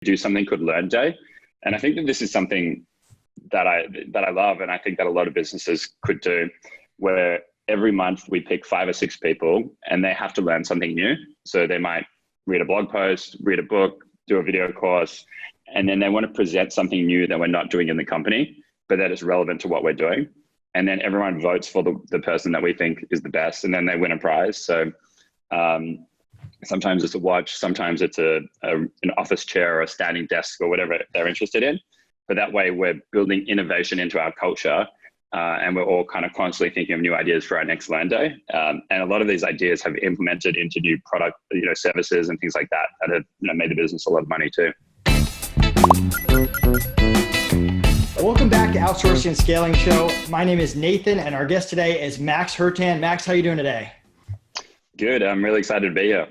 do something called Learn Day. And I think that this is something that I love, and I think that a lot of businesses could do, where every month we pick 5 or 6 people and they have to learn something new. So they might read a blog post, read a book, do a video course, and then they want to present something new that we're not doing in the company, but that is relevant to what we're doing. And then everyone votes for the person that we think is the best, and then they win a prize. So sometimes it's a watch, sometimes it's an office chair or a standing desk or whatever they're interested in. But that way we're building innovation into our culture, and we're all kind of constantly thinking of new ideas for our next Learn Day. And a lot of these ideas have implemented into new product, services and things like that have made the business a lot of money too. Welcome back to Outsourcing and Scaling Show. My name is Nathan, and our guest today is Max Hertan. Max, how are you doing today? Good. I'm really excited to be here.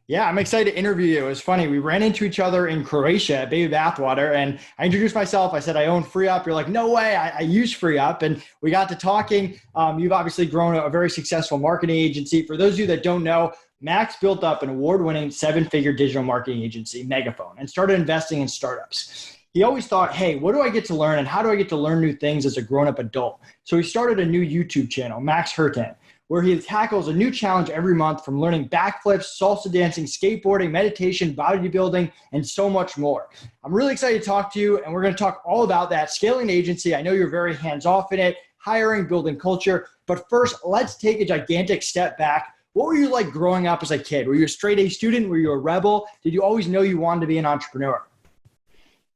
Yeah, I'm excited to interview you. It was funny. We ran into each other in Croatia at Baby Bathwater, and I introduced myself. I said, I own FreeUp. You're like, no way, I use FreeUp. And we got to talking. You've obviously grown a very successful marketing agency. For those of you that don't know, Max built up an award-winning 7-figure digital marketing agency, Megaphone, and started investing in startups. He always thought, hey, what do I get to learn, and how do I get to learn new things as a grown-up adult? So he started a new YouTube channel, Max Hertan, where he tackles a new challenge every month, from learning backflips, salsa dancing, skateboarding, meditation, bodybuilding, and so much more. I'm really excited to talk to you, and we're going to talk all about that. Scaling an agency, I know you're very hands-off in it, hiring, building culture. But first, let's take a gigantic step back. What were you like growing up as a kid? Were you a straight-A student? Were you a rebel? Did you always know you wanted to be an entrepreneur?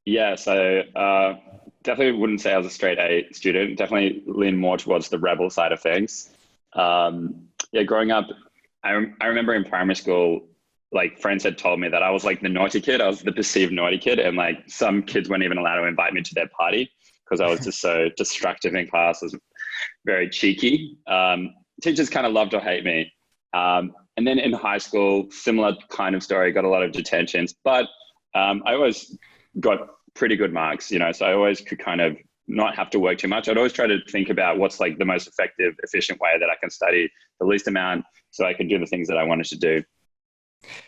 Yeah, so definitely wouldn't say I was a straight-A student. Definitely lean more towards the rebel side of things. Growing up, I remember in primary school, like friends had told me that I was like the naughty kid. I was the perceived naughty kid. And like some kids weren't even allowed to invite me to their party because I was just so destructive in class. I was very cheeky. Teachers kind of loved or hate me. And then in high school, similar kind of story, got a lot of detentions, but I always got pretty good marks, so I always could kind of not have to work too much. I'd always try to think about what's like the most effective, efficient way that I can study the least amount so I can do the things that I wanted to do.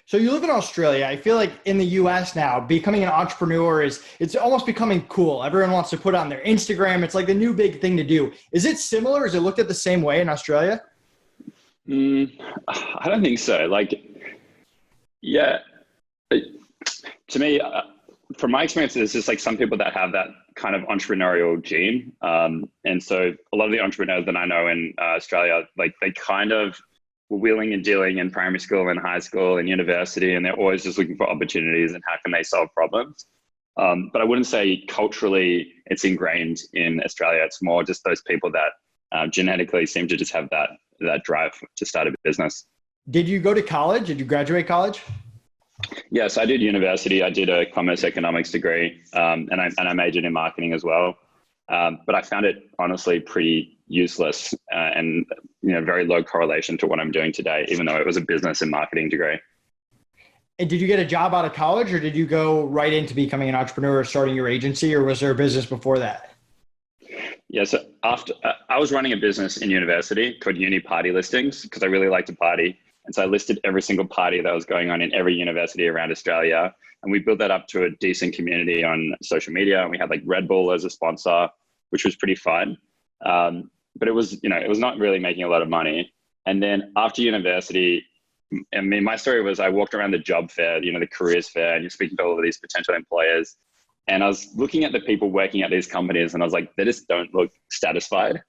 So you live in Australia. I feel like in the US now, becoming an entrepreneur it's almost becoming cool. Everyone wants to put it on their Instagram. It's like the new big thing to do. Is it similar? Is it looked at the same way in Australia? I don't think so. To me, from my experience, there's just like some people that have that kind of entrepreneurial gene. And so a lot of the entrepreneurs that I know in Australia, like they kind of were wheeling and dealing in primary school and high school and university, and they're always just looking for opportunities and how can they solve problems. But I wouldn't say culturally it's ingrained in Australia. It's more just those people that genetically seem to just have that drive to start a business. Did you go to college? Did you graduate college? Yes, I did university. I did a commerce economics degree, and I majored in marketing as well. But I found it honestly pretty useless and very low correlation to what I'm doing today, even though it was a business and marketing degree. And did you get a job out of college, or did you go right into becoming an entrepreneur, starting your agency, or was there a business before that? Yeah, so after I was running a business in university called Uni Party Listings because I really liked to party. And so I listed every single party that was going on in every university around Australia. And we built that up to a decent community on social media. And we had like Red Bull as a sponsor, which was pretty fun. But it was not really making a lot of money. And then after university, I mean, my story was I walked around the job fair, the careers fair, and you're speaking to all of these potential employers. And I was looking at the people working at these companies and I was like, they just don't look satisfied.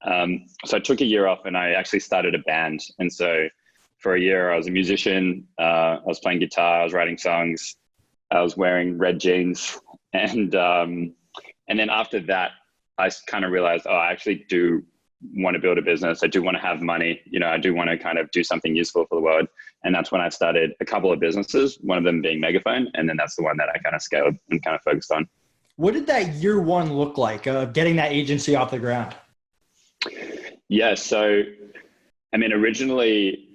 So I took a year off and I actually started a band. And so for a year, I was a musician. I was playing guitar. I was writing songs. I was wearing red jeans. And then after that, I kind of realized, I actually do want to build a business. I do want to have money. I do want to kind of do something useful for the world. And that's when I started a couple of businesses, one of them being Megaphone. And then that's the one that I kind of scaled and kind of focused on. What did that year one look like of getting that agency off the ground? Yeah. So, I mean, originally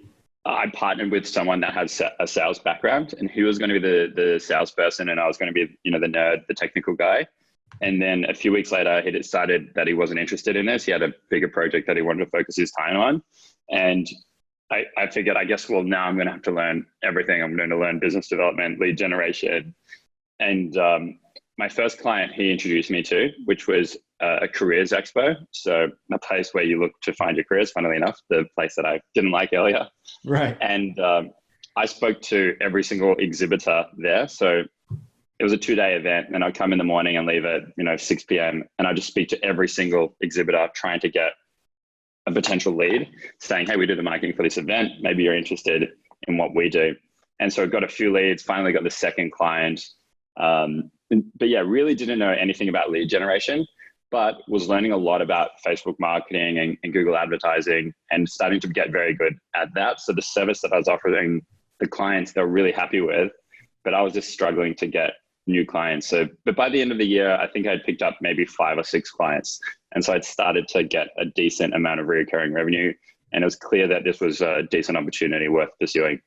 I partnered with someone that has a sales background, and he was going to be the salesperson, and I was going to be, the nerd, the technical guy. And then a few weeks later, he decided that he wasn't interested in this. He had a bigger project that he wanted to focus his time on. And I figured, now I'm going to have to learn everything. I'm going to learn business development, lead generation, And my first client he introduced me to, which was a careers expo. So a place where you look to find your careers, funnily enough, the place that I didn't like earlier. Right. And I spoke to every single exhibitor there. So it was a 2-day event, and I'd come in the morning and leave at 6 p.m. and I'd just speak to every single exhibitor trying to get a potential lead, saying, hey, we do the marketing for this event. Maybe you're interested in what we do. And so I got a few leads, finally got the second client. But yeah, really didn't know anything about lead generation, but was learning a lot about Facebook marketing and Google advertising and starting to get very good at that. So the service that I was offering the clients, they were really happy with, but I was just struggling to get new clients. So, but by the end of the year, I think I'd picked up maybe 5 or 6 clients. And so I'd started to get a decent amount of recurring revenue. And it was clear that this was a decent opportunity worth pursuing.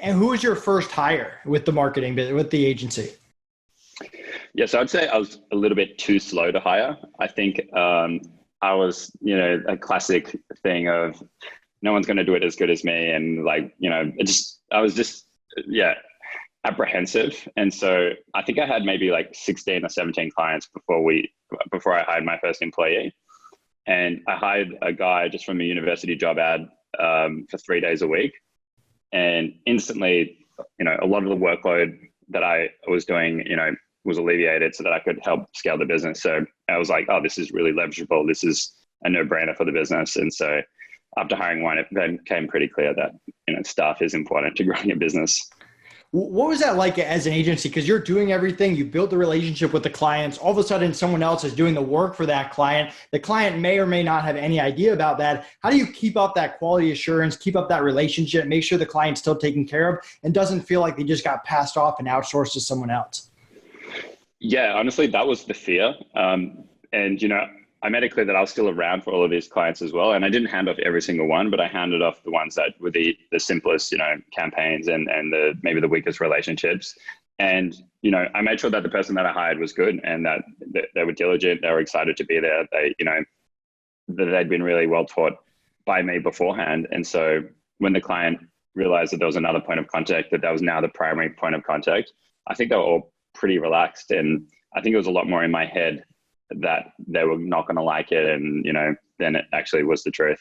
And who was your first hire with the marketing, with the agency? Yeah, so I'd say I was a little bit too slow to hire. I think I was, a classic thing of no one's going to do it as good as me. And I was just apprehensive. And so I think I had maybe 16 or 17 clients before I hired my first employee. And I hired a guy just from a university job ad for 3 days a week. And instantly, a lot of the workload that I was doing, was alleviated so that I could help scale the business. So I was like, oh, this is really leverageable. This is a no-brainer for the business. And so after hiring one, it then became pretty clear that, staff is important to growing a business. What was that like as an agency? Because you're doing everything, you build the relationship with the clients. All of a sudden, someone else is doing the work for that client. The client may or may not have any idea about that. How do you keep up that quality assurance, keep up that relationship, make sure the client's still taken care of and doesn't feel like they just got passed off and outsourced to someone else? Yeah, honestly, that was the fear. I made it clear that I was still around for all of these clients as well. And I didn't hand off every single one, but I handed off the ones that were the simplest, campaigns and maybe the weakest relationships. And, I made sure that the person that I hired was good and that they were diligent. They were excited to be there. That they'd been really well taught by me beforehand. And so when the client realized that there was another point of contact, that was now the primary point of contact, I think they were all pretty relaxed. And I think it was a lot more in my head that they were not going to like it. And, then it actually was the truth.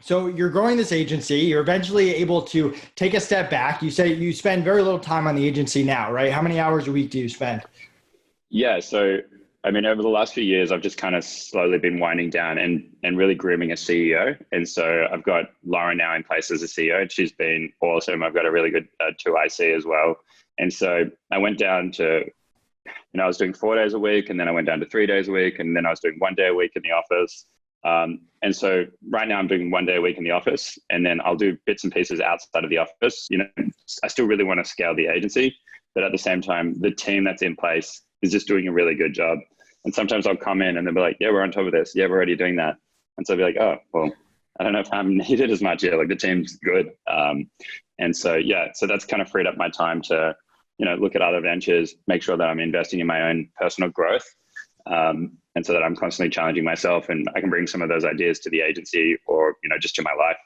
So you're growing this agency, you're eventually able to take a step back. You say you spend very little time on the agency now, right? How many hours a week do you spend? Yeah. So, over the last few years, I've just kind of slowly been winding down and really grooming a CEO. And so I've got Lauren now in place as a CEO, and she's been awesome. I've got a really good 2IC as well. And so I went down to, I was doing 4 days a week, and then I went down to 3 days a week, and then I was doing 1 day a week in the office. And so right now I'm doing 1 day a week in the office, and then I'll do bits and pieces outside of the office. I still really want to scale the agency, but at the same time, the team that's in place is just doing a really good job. And sometimes I'll come in and they'll be like, yeah, we're on top of this. Yeah, we're already doing that. And so I'll be like, oh, well, I don't know if I'm needed as much. Yeah, the team's good. And so, so that's kind of freed up my time to, look at other ventures, make sure that I'm investing in my own personal growth. And so that I'm constantly challenging myself and I can bring some of those ideas to the agency or, just to my life.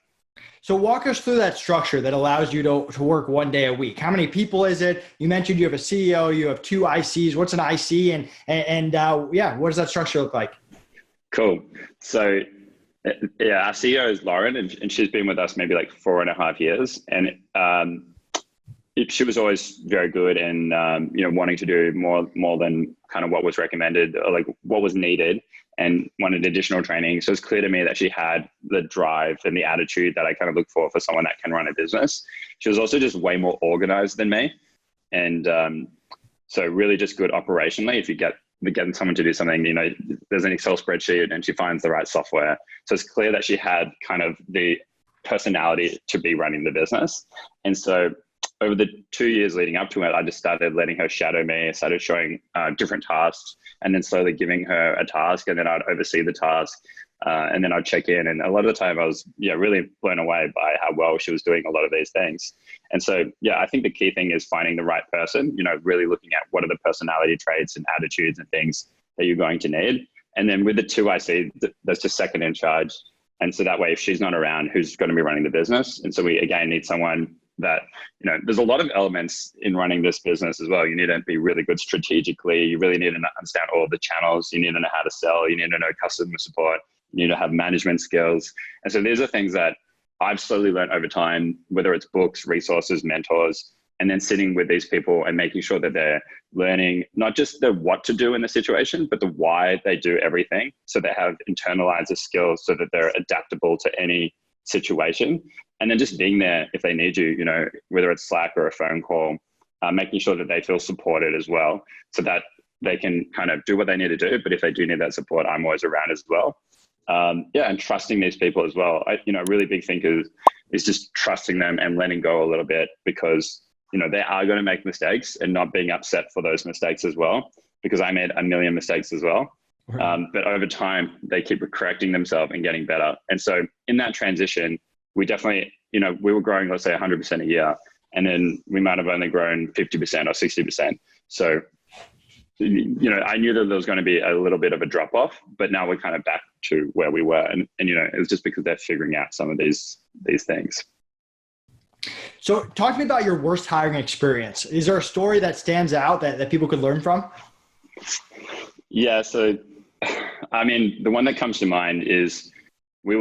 So walk us through that structure that allows you to work 1 day a week. How many people is it? You mentioned you have a CEO, you have 2 ICs. What's an IC? What does that structure look like? Cool. So our CEO is Lauren and she's been with us maybe 4.5 years. And she was always very good and, wanting to do more than kind of what was recommended or what was needed and wanted additional training. So it's clear to me that she had the drive and the attitude that I kind of look for someone that can run a business. She was also just way more organized than me. And so really just good operationally. If you getting someone to do something, there's an Excel spreadsheet and she finds the right software. So it's clear that she had kind of the personality to be running the business. And so over the 2 years leading up to it, I just started letting her shadow me. I started showing different tasks and then slowly giving her a task and then I'd oversee the task and then I'd check in. And a lot of the time I was really blown away by how well she was doing a lot of these things. And so, I think the key thing is finding the right person, really looking at what are the personality traits and attitudes and things that you're going to need. And then with the 2IC, that's just second in charge. And so that way, if she's not around, who's going to be running the business? And so we, again, need someone that, there's a lot of elements in running this business as well. You need to be really good strategically. You really need to understand all the channels. You need to know how to sell. You need to know customer support. You need to have management skills. And so these are things that I've slowly learned over time, whether it's books, resources, mentors, and then sitting with these people and making sure that they're learning not just the what to do in the situation, but the why they do everything. So they have internalized the skills so that they're adaptable to any situation. And then just being there if they need you, whether it's Slack or a phone call, making sure that they feel supported as well, so that they can kind of do what they need to do. But if they do need that support, I'm always around as well. And trusting these people as well. A really big thing is just trusting them and letting go a little bit, because they are going to make mistakes, and not being upset for those mistakes as well, because I made a million mistakes as well. But over time, they keep correcting themselves and getting better. And so in that transition, we definitely, we were growing, let's say 100% a year, and then we might have only grown 50% or 60%. So, I knew that there was going to be a little bit of a drop off, but now we're kind of back to where we were. And it was just because they're figuring out some of these things. So talk to me about your worst hiring experience. Is there a story that stands out that people could learn from? Yeah. So, the one that comes to mind is we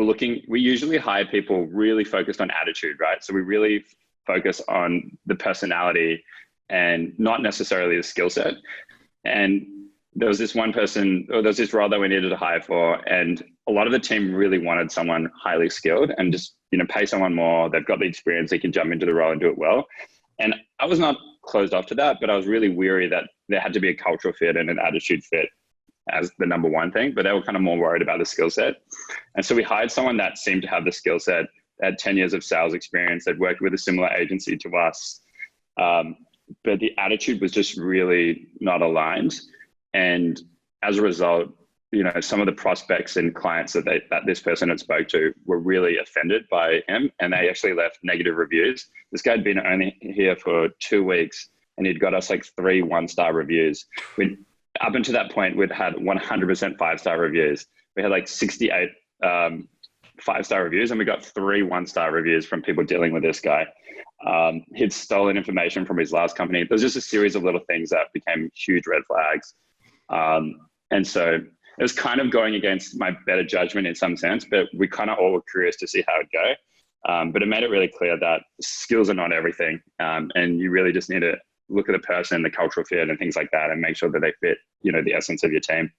usually hire people really focused on attitude, right? So we really focus on the personality and not necessarily the skill set. And there was this role that we needed to hire for, and a lot of the team really wanted someone highly skilled and just, pay someone more. They've got the experience, they can jump into the role and do it well. And I was not closed off to that, but I was really weary that there had to be a cultural fit and an attitude fit as the number one thing, but they were kind of more worried about the skill set. And so we hired someone that seemed to have the skill set. They had 10 years of sales experience. They'd worked with a similar agency to us. But the attitude was just really not aligned. And as a result, some of the prospects and clients that this person had spoke to were really offended by him, and they actually left negative reviews. This guy had been only here for 2 weeks, and he'd got us like 3 1-star reviews. Up until that point, we'd had 100% 5-star reviews. We had like 68 5-star reviews, and we got 3 1-star reviews from people dealing with this guy. He'd stolen information from his last company. There was just a series of little things that became huge red flags. And so it was kind of going against my better judgment in some sense, but we kind of all were curious to see how it'd go. But it made it really clear that skills are not everything. And you really just need to look at the person, the cultural fit and things like that, and make sure that they fit, the essence of your team.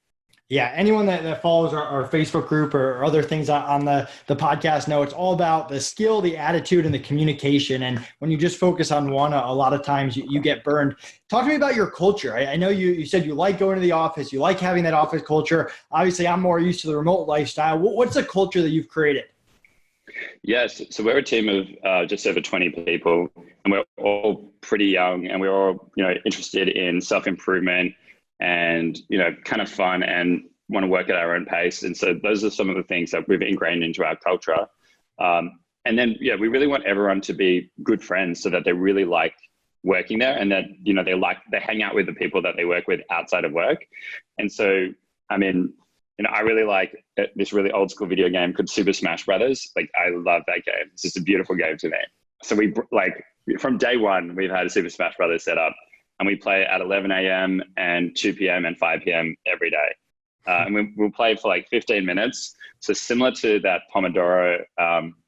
Yeah. Anyone that follows our Facebook group or other things on the podcast know it's all about the skill, the attitude, and the communication. And when you just focus on one, a lot of times you get burned. Talk to me about your culture. I know you said you like going to the office. You like having that office culture. Obviously, I'm more used to the remote lifestyle. What's the culture that you've created? Yes. So we're a team of just over 20 people, and we're all pretty young, and we're all, interested in self-improvement and, kind of fun and want to work at our own pace. And so those are some of the things that we've ingrained into our culture. And then, we really want everyone to be good friends so that they really like working there, and that, they hang out with the people that they work with outside of work. And so, I really like this really old school video game called Super Smash Brothers. Like, I love that game. It's just a beautiful game to me. So from day one, we've had a Super Smash Brothers set up, and we play at 11 a.m. and 2 p.m. and 5 p.m. every day. And we'll play for like 15 minutes. So similar to that Pomodoro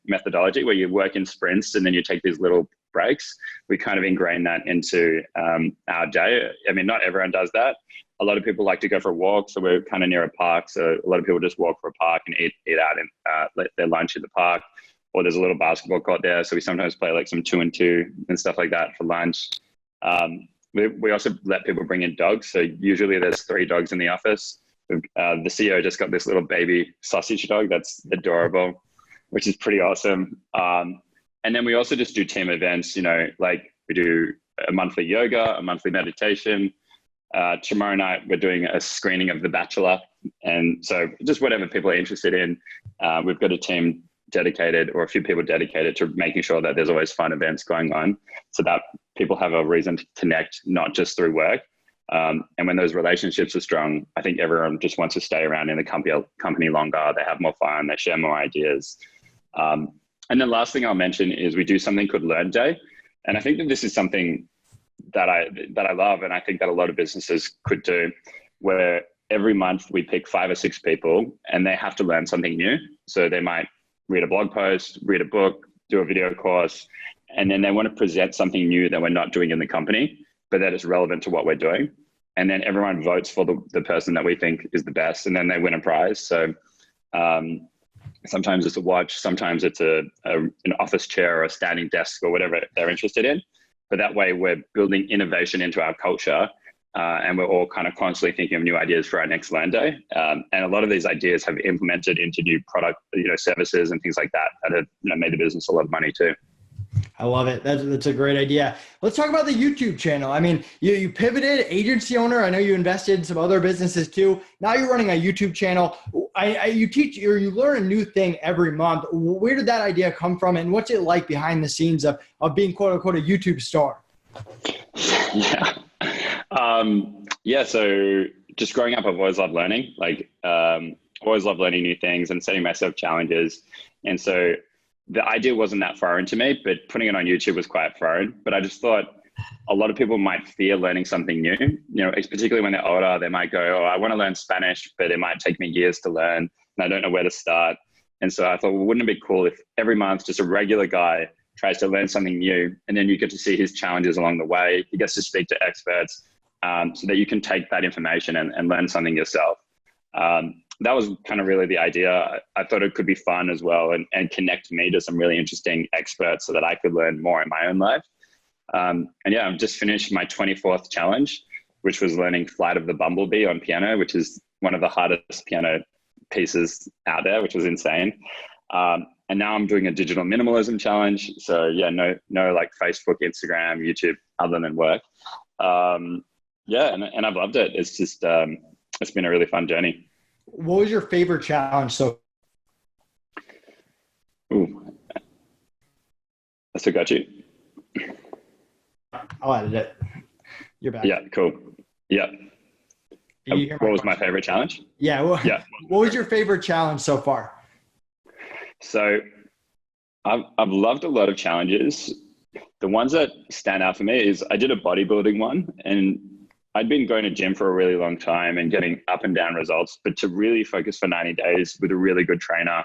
methodology where you work in sprints and then you take these little breaks, we kind of ingrain that into our day. Not everyone does that. A lot of people like to go for a walk. So we're kind of near a park. So a lot of people just walk for a park and eat out and their lunch in the park. Or there's a little basketball court there. So we sometimes play like some 2-on-2 and stuff like that for lunch. We also let people bring in dogs. So usually there's 3 dogs in the office. The CEO just got this little baby sausage dog that's adorable, which is pretty awesome. And then we also just do team events, like we do a monthly yoga, a monthly meditation. Tomorrow night, we're doing a screening of The Bachelor. And so just whatever people are interested in, we've got a team dedicated, or a few people dedicated to making sure that there's always fun events going on so that people have a reason to connect, not just through work. And when those relationships are strong, I think everyone just wants to stay around in the company longer. They have more fun. They share more ideas. And then last thing I'll mention is we do something called Learn Day. And I think that this is something that I love, and I think that a lot of businesses could do, where every month we pick 5 or 6 people and they have to learn something new. So they might read a blog post, read a book, do a video course, and then they want to present something new that we're not doing in the company, but that is relevant to what we're doing. And then everyone votes for the person that we think is the best, and then they win a prize. So sometimes it's a watch, sometimes it's an office chair or a standing desk or whatever they're interested in. But that way we're building innovation into our culture, and we're all kind of constantly thinking of new ideas for our next Learn Day. And a lot of these ideas have implemented into new product, services and things like that have made the business a lot of money too. I love it. That's a great idea. Let's talk about the YouTube channel. I mean, you pivoted, agency owner. I know you invested in some other businesses too. Now you're running a YouTube channel. You teach or you learn a new thing every month. Where did that idea come from, and what's it like behind the scenes of being quote unquote a YouTube star? Yeah. So just growing up, I've always loved learning. Always loved learning new things and setting myself challenges. And so the idea wasn't that foreign to me, but putting it on YouTube was quite foreign. But I just thought a lot of people might fear learning something new. Particularly when they're older, they might go, "Oh, I want to learn Spanish, but it might take me years to learn, and I don't know where to start." And so I thought, well, wouldn't it be cool if every month just a regular guy tries to learn something new, and then you get to see his challenges along the way. He gets to speak to experts, so that you can take that information and learn something yourself. That was kind of really the idea. I thought it could be fun as well and connect me to some really interesting experts so that I could learn more in my own life. And yeah, I've just finished my 24th challenge, which was learning Flight of the Bumblebee on piano, which is one of the hardest piano pieces out there, which was insane. And now I'm doing a digital minimalism challenge. So yeah, no like Facebook, Instagram, YouTube, other than work. Yeah, and I've loved it. It's just, it's been a really fun journey. What was your favorite challenge? So, I still got you. I'll edit it. You're back. Yeah, cool. Yeah. What was my favorite challenge? Yeah. What was your favorite challenge so far? So I've loved a lot of challenges. The ones that stand out for me is I did a bodybuilding one, and I'd been going to gym for a really long time and getting up and down results, but to really focus for 90 days with a really good trainer,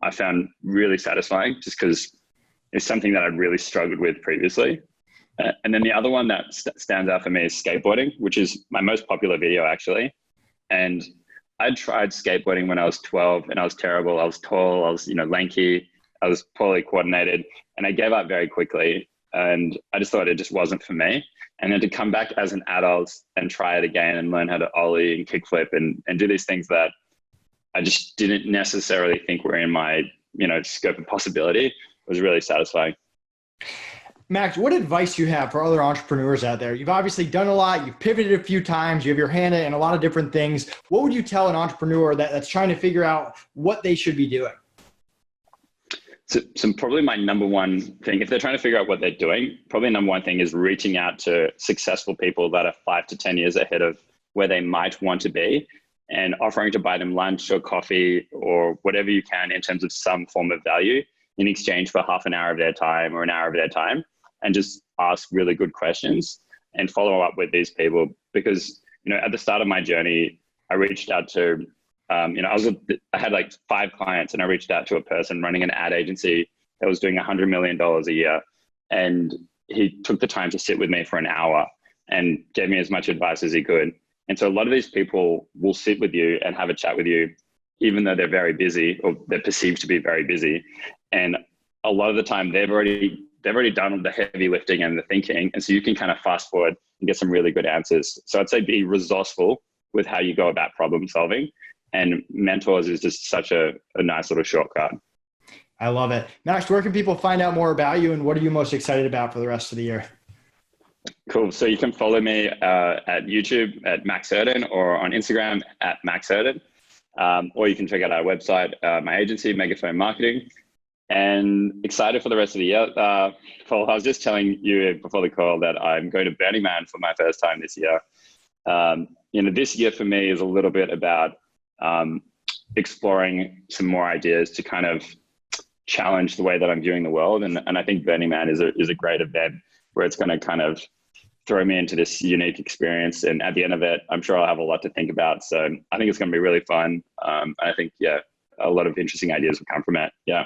I found really satisfying, just because it's something that I'd really struggled with previously. And then the other one that stands out for me is skateboarding, which is my most popular video actually. And I tried skateboarding when I was 12 and I was terrible. I was tall, I was, lanky, I was poorly coordinated, and I gave up very quickly. And I just thought it just wasn't for me. And then to come back as an adult and try it again and learn how to ollie and kickflip and do these things that I just didn't necessarily think were in my, scope of possibility, was really satisfying. Max, what advice do you have for other entrepreneurs out there? You've obviously done a lot. You've pivoted a few times. You have your hand in a lot of different things. What would you tell an entrepreneur that's trying to figure out what they should be doing? So probably my number one thing, if they're trying to figure out what they're doing, probably number one thing is reaching out to successful people that are 5 to 10 years ahead of where they might want to be, and offering to buy them lunch or coffee or whatever you can in terms of some form of value in exchange for half an hour of their time or an hour of their time, and just ask really good questions and follow up with these people. Because, at the start of my journey, I reached out to I had like 5 clients, and I reached out to a person running an ad agency that was doing $100 million a year. And he took the time to sit with me for an hour and gave me as much advice as he could. And so a lot of these people will sit with you and have a chat with you, even though they're very busy, or they're perceived to be very busy. And a lot of the time they've already done the heavy lifting and the thinking. And so you can kind of fast forward and get some really good answers. So I'd say be resourceful with how you go about problem solving. And mentors is just such a nice little shortcut. I love it. Max, where can people find out more about you, and what are you most excited about for the rest of the year? Cool. So you can follow me at YouTube at Max Hertan, or on Instagram at Max Hertan. Or you can check out our website, my agency, Megaphone Marketing. And excited for the rest of the year. Paul, I was just telling you before the call that I'm going to Burning Man for my first time this year. This year for me is a little bit about exploring some more ideas to kind of challenge the way that I'm viewing the world. And I think Burning Man is a great event where it's going to kind of throw me into this unique experience. And at the end of it, I'm sure I'll have a lot to think about. So I think it's going to be really fun. I think, yeah, a lot of interesting ideas will come from it. Yeah.